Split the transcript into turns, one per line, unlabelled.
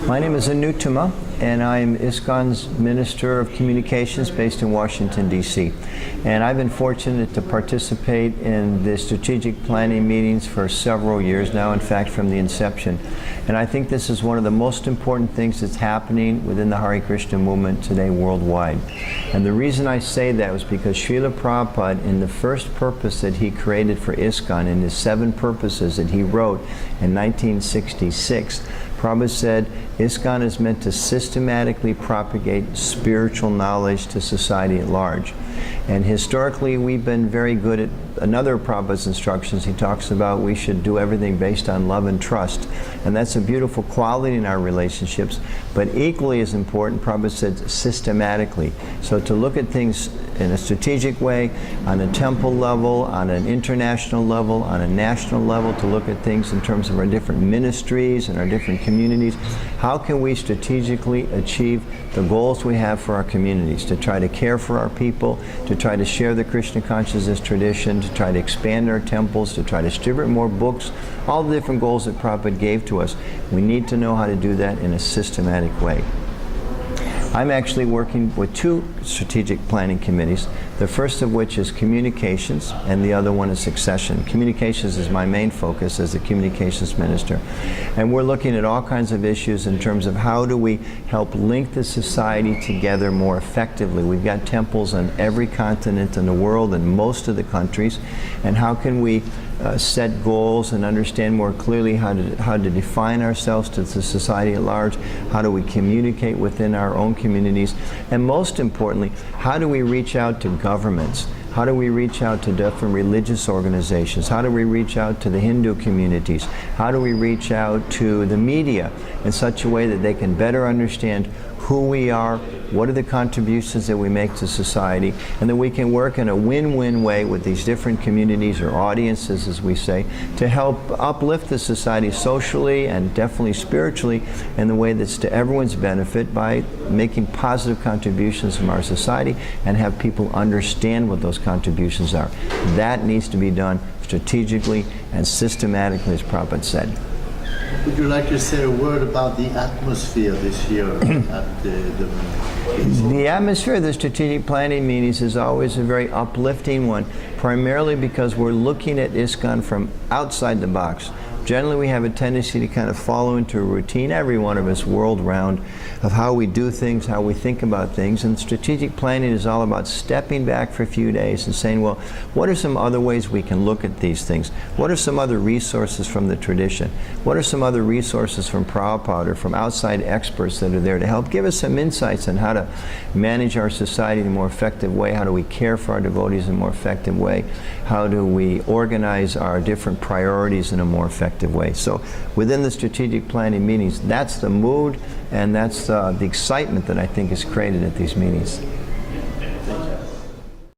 My name is Anuttama, and I'm ISKCON's Minister of Communications based in Washington, D.C. And I've been fortunate to participate in the strategic planning meetings for several years now, in fact, from the inception. And I think this is one of the most important things that's happening within the Hare Krishna movement today worldwide. And the reason I say that was because Srila Prabhupada, in the first purpose that he created for ISKCON, in his 7 purposes that he wrote in 1966, Prabhupada said, ISKCON is meant to systematically propagate spiritual knowledge to society at large. And historically, we've been very good at another of Prabhupada's instructions. He talks about we should do everything based on love and trust. And that's a beautiful quality in our relationships. But equally as important, Prabhupada said systematically. So to look at things in a strategic way, on a temple level, on an international level, on a national level, to look at things in terms of our different ministries and our different communities. How can we strategically achieve the goals we have for our communities? To try to care for our people, to try to share the Krishna consciousness tradition, to try to expand our temples, to try to distribute more books, all the different goals that Prabhupada gave to us. We need to know how to do that in a systematic way. I'm actually working with 2 strategic planning committees, the first of which is communications, and the other one is succession. Communications is my main focus as a communications minister. And we're looking at all kinds of issues in terms of how do we help link the society together more effectively. We've got temples on every continent in the world and most of the countries, and how can we set goals and understand more clearly how to define ourselves to the society at large, how do we communicate within our own communities, and most importantly, how do we reach out to governments? How do we reach out to different religious organizations? How do we reach out to the Hindu communities? How do we reach out to the media in such a way that they can better understand who we are, what are the contributions that we make to society, and that we can work in a win-win way with these different communities or audiences, as we say, to help uplift the society socially and definitely spiritually in the way that's to everyone's benefit by making positive contributions from our society and have people understand what those contributions are. That needs to be done strategically and systematically, as Prabhupada said.
Would you like to say a word about the atmosphere this year at
The atmosphere of the strategic planning meetings is always a very uplifting one, primarily because we're looking at ISKCON from outside the box. Generally, we have a tendency to kind of follow into a routine, every one of us, world round, of how we do things, how we think about things. And strategic planning is all about stepping back for a few days and saying, well, what are some other ways we can look at these things? What are some other resources from the tradition? What are some other resources from Prabhupada or from outside experts that are there to help give us some insights on how to manage our society in a more effective way? How do we care for our devotees in a more effective way? How do we organize our different priorities in a more effective way? So within the strategic planning meetings, that's the mood and that's the excitement that I think is created at these meetings.